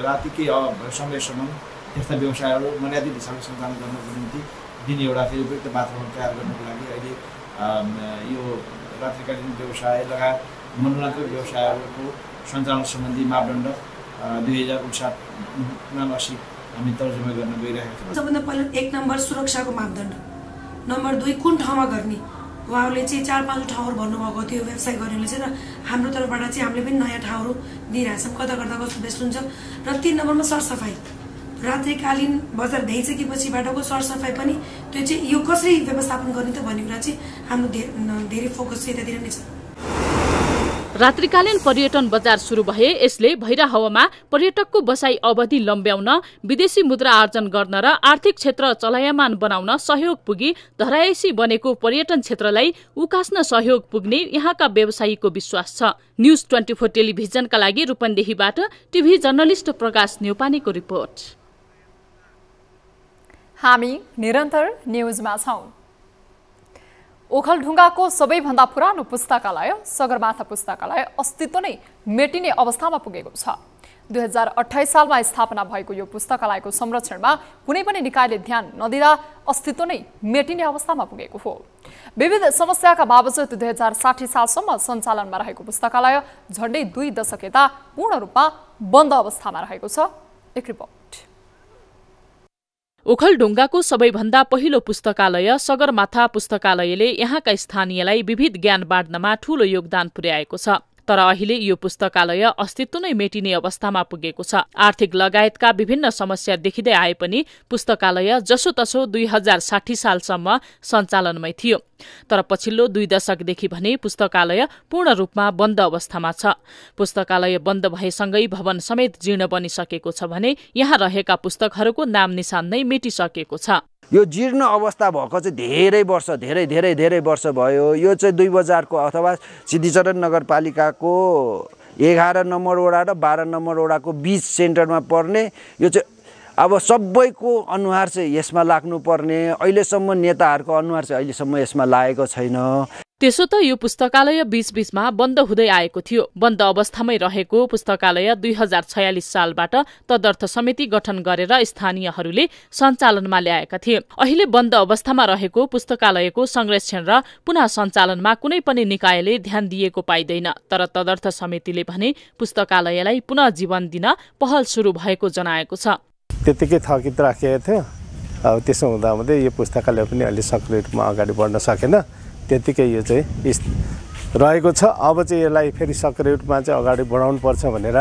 राति केही समयसम्म त्यस्ता व्यवसायहरू मर्यादित हिसाबले सञ्चालन गर्नको निम्ति दिने एउटा फेरि उपयुक्त वातावरण तयार गर्नको लागि अहिले यो रात्रिकालीन व्यवसाय लगायत मनोरञ्जन व्यवसायहरूको सञ्चालन सम्बन्धी मापदण्ड 2079 हामी तर्जुमा गर्न गइरहेका छौँ। सबभन्दा पहिला 1 नम्बर सुरक्षाको मापदण्ड, नम्बर 2 कुन ठाउँमा गर्ने, उहाँहरूले चाहिँ 4-5 ठाउँहरू भन्नुभएको थियो व्यवसाय गर्नेले चाहिँ, र हाम्रो तर्फबाट चाहिँ हामीले पनि नयाँ ठाउँहरू दिइरहेछौँ कता कस्तो बेस्ट हुन्छ। र 3 नम्बरमा सरसफाइ, रात्रिकालीन बजार भइसकेपछि बाटोको सरसफाइ पनि त्यो चाहिँ यो कसरी व्यवस्थापन गर्ने त भन्ने कुरा चाहिँ हाम्रो धेरै फोकस चाहिँ यतातिर नै छ। रात्रिकालीन पर्यटन बजार शुरू भए यसले भैरहवामा पर्यटकको बसाई अवधि लम्ब्याउन, विदेशी मुद्रा आर्जन गर्न र आर्थिक क्षेत्र चलायमान बनाउन सहयोग पुगी धरायसी बनेको पर्यटन क्षेत्रलाई उकास्न सहयोग पुग्ने यहाँका व्यवसायीको विश्वास छ। न्यूज 24 टेलिभिजनका लागि रूपन्देहीबाट टिभी जर्नलिस्ट प्रकाश न्यौपानेको रिपोर्ट। हामी निरन्तर न्यूजमा छौं। ओखलढुङ्गाको सबैभन्दा पुरानो पुस्तकालय सगरमाथा पुस्तकालय अस्तित्व नै मेटिने अवस्थामा पुगेको छ। 2028 सालमा स्थापना भएको यो पुस्तकालयको संरक्षणमा कुनै पनि निकायले ध्यान नदिँदा अस्तित्व नै मेटिने अवस्थामा पुगेको हो। विविध समस्याका बावजुद 2060 सालसम्म सञ्चालनमा रहेको पुस्तकालय झण्डै 2 दशक यता पूर्ण रूपमा बन्द अवस्थामा रहेको छ। एक रिपोर्ट। ओखलढुङ्गाको सबैभन्दा पहिलो पुस्तकालय सगरमाथा पुस्तकालयले यहाँका स्थानीयलाई विविध ज्ञान बाँड्नमा ठूलो योगदान पुर्याएको छ। तर अहिले यो पुस्तकालय अस्तित्व नै मेटिने अवस्थामा पुगेको छ। आर्थिक लगायतका विभिन्न समस्या देखिँदै आए पनि पुस्तकालय जसोतसो 2060 सालसम्म सञ्चालनमै थियो। तर पछिल्लो 2 दशकदेखि भने पुस्तकालय पूर्ण रूपमा बन्द अवस्थामा छ। पुस्तकालय बन्द भएसँगै भवन समेत जीर्ण बनिसकेको छ भने यहाँ रहेका पुस्तकहरूको नाम निशान नै मेटिसकेको छ। यो जीर्ण अवस्था भएको चाहिँ धेरै वर्ष भयो। यो चाहिँ 2 बजारको अथवा सिद्धिचरण नगरपालिकाको 11 नम्बर वडा र 12 नम्बर वडाको बीच सेन्टरमा पर्ने यो चाहिँ अब सबैको अनुहार चाहिँ यसमा लाग्नुपर्ने अहिलेसम्म नेताहरूको अनुहार चाहिँ अहिलेसम्म यसमा लागेको छैन। त्यसो त यो पुस्तकालय बीचबीचमा बन्द हुँदै आएको थियो। बन्द अवस्थामै रहेको पुस्तकालय 2046 सालबाट तदर्थ समिति गठन गरेर स्थानीयहरूले सञ्चालनमा ल्याएका थिए। अहिले बन्द अवस्थामा रहेको पुस्तकालयको संरक्षण र पुनः सञ्चालनमा कुनै पनि निकायले ध्यान दिएको पाइँदैन। तर तदर्थ समितिले भने पुस्तकालयलाई पुनः जीवन दिन पहल सुरु भएको जनाएको छ। त्यतिकै थकित राखिएको थियो। अब त्यसो हुँदाहुँदै यो पुस्तकालय पनि अलि सक्रिय रूपमा अगाडि बढ्न सकेन, त्यतिकै यो चाहिँ रहेको छ। अब चाहिँ यसलाई फेरि सक्रिय रूपमा चाहिँ अगाडि बढाउनुपर्छ भनेर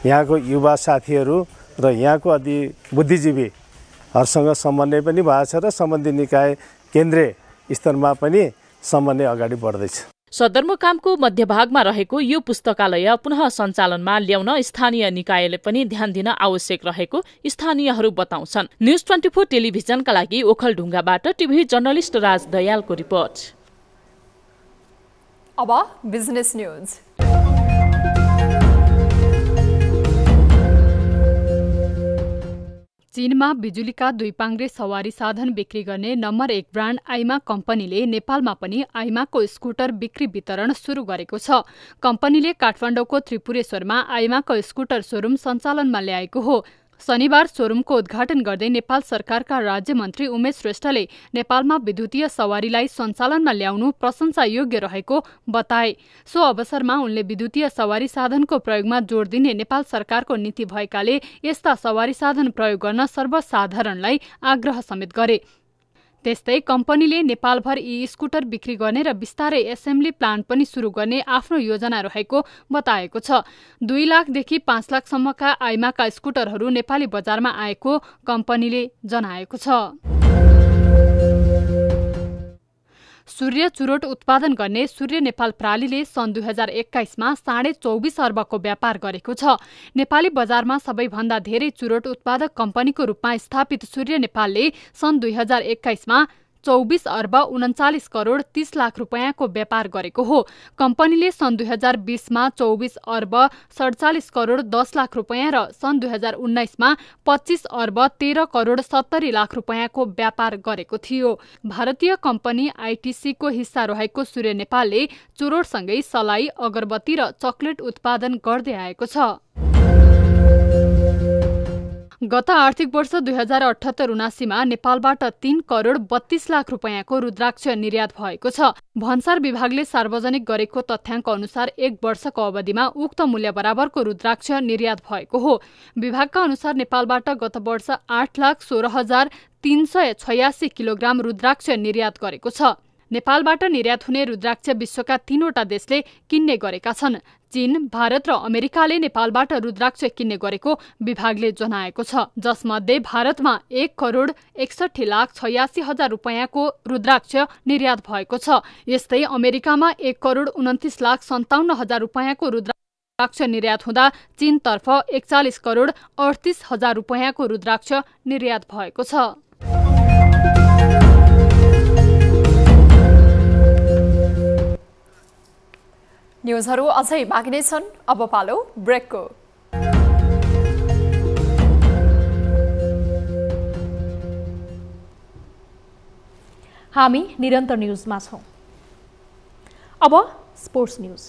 यहाँको युवा साथीहरू र यहाँको अधि बुद्धिजीवीहरूसँग समन्वय पनि भएको छ र सम्बन्धित निकाय केन्द्रीय स्तरमा पनि समन्वय अगाडि बढ्दैछ। सदरमुकामको मध्यभागमा रहेको यो पुस्तकालय पुनः सञ्चालनमा ल्याउन स्थानीय निकायले पनि ध्यान दिन आवश्यक रहेको स्थानीयहरू बताउँछन्। न्यूज 24 टेलिभिजनका लागि ओखलढुङ्गाबाट टिभी जर्नलिस्ट राज दयालको रिपोर्ट। अब बिजनेस न्यूज। चीनमा बिजुलीका दुईपाङ्ग्रे सवारी साधन बिक्री गर्ने नम्बर 1 ब्रान्ड आइमा कम्पनीले नेपालमा पनि आइमाको स्कुटर बिक्री वितरण सुरु गरेको छ। कम्पनीले काठमाडौँको त्रिपुरेश्वरमा आइमाको स्कुटर शोरूम सञ्चालनमा ल्याएको हो। शनिबार शोरूमको उद्घाटन गर्दै नेपाल सरकारका राज्य मन्त्री उमेश श्रेष्ठले नेपालमा विद्युतीय सवारीलाई सञ्चालनमा ल्याउनु प्रशंसायोग्य रहेको बताए। सो अवसरमा उनले विद्युतीय सवारी साधनको प्रयोगमा जोड दिने नेपाल सरकारको नीति भएकाले यस्ता सवारी साधन प्रयोग गर्न सर्वसाधारणलाई आग्रह समेत गरे। त्यस्तै कम्पनीले नेपालभर यी स्कुटर बिक्री गर्ने र बिस्तारै एसेम्ब्ली प्लान्ट पनि सुरु गर्ने आफ्नो योजना रहेको बताएको छ। 2 लाखदेखि 5 लाखसम्मका आइमाका स्कुटरहरू नेपाली बजारमा आएको कम्पनीले जनाएको छ। सूर्य चुरोट उत्पादन गर्ने सूर्य नेपाल प्रालीले सन् 2021मा 24.5 अर्बको व्यापार गरेको छ। नेपाली बजारमा सबैभन्दा धेरै चुरोट उत्पादक कम्पनीको रूपमा स्थापित सूर्य नेपालले सन् 2021मा 24 अर्ब 39 करोड 30 लाख रुपैयाँको व्यापार गरेको हो। कम्पनीले सन् 2020मा 24 अर्ब 47 करोड 10 लाख रुपैयाँ र सन् 2019मा 25 अर्ब 13 करोड 70 लाख रुपैयाँको व्यापार गरेको थियो। भारतीय कम्पनी आइटिसीको हिस्सा रहेको सूर्य नेपालले चुरोटसँगै सलाई, अगरबत्ती र चकलेट उत्पादन गर्दै आएको छ। गत आर्थिक वर्ष 2078-79मा नेपालबाट 3 करोड 32 लाख रुपैयाँको रुद्राक्ष निर्यात भएको छ। भन्सार विभागले सार्वजनिक गरेको तथ्याङ्क अनुसार 1 वर्षको अवधिमा उक्त मूल्य बराबरको रुद्राक्ष निर्यात भएको हो। विभागका अनुसार नेपालबाट गत वर्ष 8,16,386 किलोग्राम रुद्राक्ष निर्यात गरेको छ। नेपालबाट निर्यात हुने रुद्राक्ष विश्वका 3वटा देशले किन्ने गरेका छन्। चीन, भारत र अमेरिकाले नेपालबाट रुद्राक्ष किन्ने गरेको विभागले जनाएको छ, जसमध्ये भारतमा 1 करोड 61,86,000 रुपैयाँको रुद्राक्ष निर्यात भएको छ। यस्तै अमेरिकामा 1 करोड 29,57,000 रुपैयाँको रुद्राक्ष निर्यात हुँदा चीनतर्फ 41 करोड 38,000 रुपैयाँको रुद्राक्ष निर्यात भएको छ। न्युजहरू अझै बाँकी नै छन्, अब पालो ब्रेकको। हामी निरन्तर न्युजमा छौं। अब स्पोर्ट्स न्युज।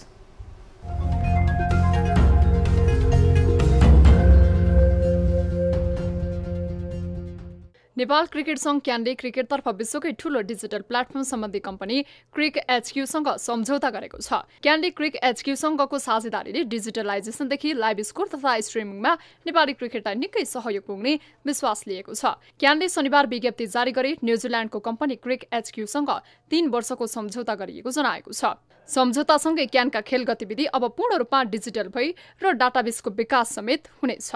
नेपाल क्रिकेट संघ क्यानले क्रिकेटतर्फ विश्वकै ठूलो डिजिटल प्लेटफर्म सम्बन्धी कम्पनी क्रिक एचक्यूसँग सम्झौता गरेको छ। क्यानले क्रिक एचक्यूसँगको साझेदारीले डिजिटलाइजेसनदेखि लाइभ स्कोर तथा स्ट्रिमिङमा नेपाली क्रिकेटलाई निकै सहयोग पुग्ने विश्वास लिएको छ। क्यानले शनिबार विज्ञप्ति जारी गरी न्युजिल्यान्डको कम्पनी क्रिक एचक्यूसँग 3 वर्षको सम्झौता गरिएको जनाएको छ। सम्झौतासँगै क्यानका खेल गतिविधि अब पूर्ण रूपमा डिजिटल भई र डाटाबेसको विकास समेत हुनेछ।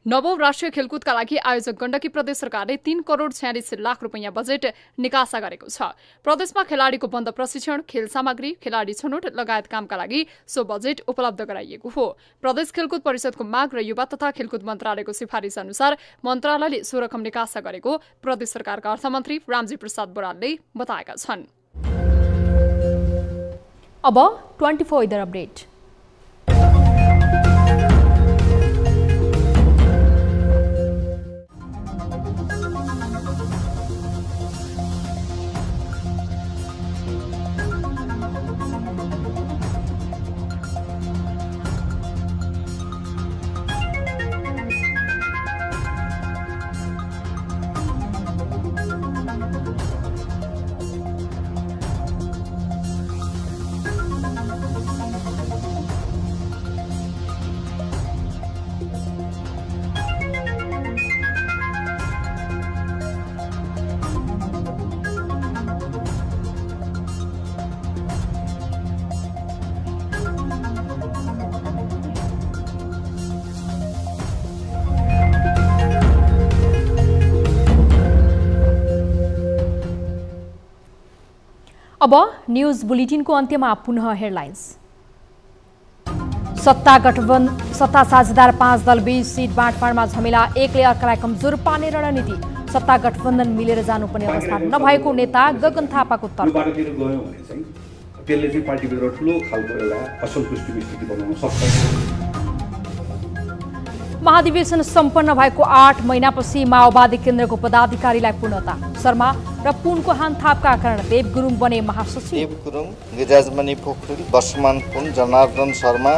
नवौं राष्ट्रिय खेलकुदका लागि आयोजक गण्डकी प्रदेश सरकारले 3 करोड 46 लाख रुपैयाँ बजेट निकासा गरेको छ। प्रदेशमा खेलाडीको बन्द प्रशिक्षण, खेल सामग्री, खेलाडी छनौट लगायत कामका लागि सो बजेट उपलब्ध गराइएको हो। प्रदेश खेलकुद परिषदको माग र युवा तथा खेलकुद मन्त्रालयको सिफारिस अनुसार मन्त्रालयले सो रकम निकासा गरेको प्रदेश सरकारका अर्थमन्त्री रामजी प्रसाद बरालले बताएका छन्। अब 24 वेदर अपडेट। अब न्यूज बुलेटिनको अन्त्यमा पुनः हेडलाइन्स। सत्ता साझेदार 5 दल बीच सीट बाँडफाँडमा झमेला, एकले अर्कालाई कमजोर पार्ने रणनीति। सत्ता गठबन्धन मिलेर जानुपर्ने अवस्था नभएको नेता गगन थापाको तर्क। त्यसले चाहिँ पार्टीभित्र ठुलो खालको एउटा असन्तुष्टिको स्थिति बनाउन सक्छ। महाधिवेशन सम्पन्न भएको 8 महिनापछि माओवादी केन्द्रको पदाधिकारीलाई पूर्णता। शर्मा र पुनको हानथापका कारण देव गुरुङ बने महासचिव। देव गुरुङ, गिरिराजमणि पोखरेल, वर्षमान पुन, जनार्दन शर्मा,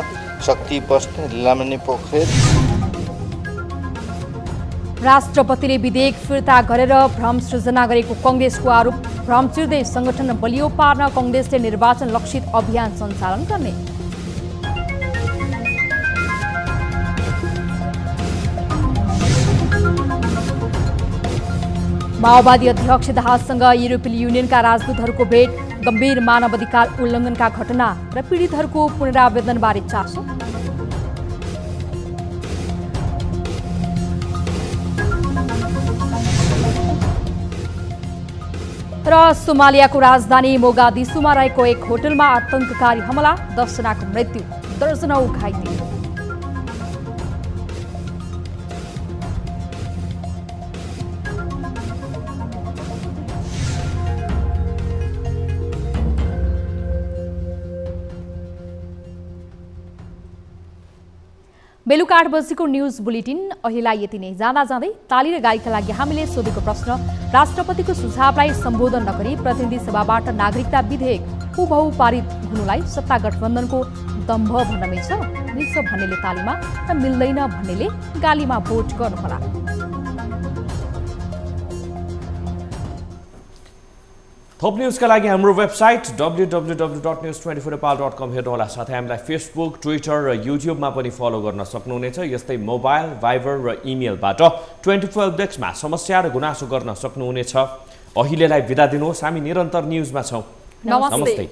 शक्ति बस्ने, लीलामणि पोखरेल। राष्ट्रपतिले विधेयक फिर्ता गरेर भ्रम सृजना गरेको कङ्ग्रेसको आरोप। भ्रम चिर्दै संगठन बलियो पार्न कङ्ग्रेसले निर्वाचन लक्षित अभियान सञ्चालन गर्ने। माओवादी अध्यक्ष दाहालसँग युरोपियन युनियनका राजदूतहरूको भेट। गम्भीर मानवाधिकार उल्लङ्घनका घटना र पीडितहरूको पुनरावेदनबारे चासो। र सोमालियाको राजधानी मोगादिसुमा रहेको एक होटलमा आतंककारी हमला, 10 जनाको मृत्यु, दर्जनौं घाइते। बेलुका 8 बजेको न्यूज बुलेटिन अहिलेलाई यति नै। जाँदा जाँदै ताली र गाईका लागि हामीले सोधेको प्रश्न, राष्ट्रपतिको सुझावलाई सम्बोधन नगरी प्रतिनिधि सभाबाट नागरिकता विधेयक हुबहु पारित हुनुलाई सत्ता गठबन्धनको दम्भ भन्न मिल्छ भन्नेले तालीमा र मिल्दैन भन्नेले गालीमा भोट गर्नुहोला। थप न्यूजका लागि हाम्रो वेबसाइट www.news24nepal.com हेर्नुहोला। साथै हामीलाई फेसबुक, ट्विटर र युट्युबमा पनि फलो गर्न सक्नुहुनेछ। यस्तै मोबाइल, भाइबर र इमेलबाट 24 डेस्कमा समस्या र गुनासो गर्न सक्नुहुनेछ। अहिलेलाई बिदा दिनुहोस्, हामी निरन्तर न्यूजमा छौं। नमस्ते।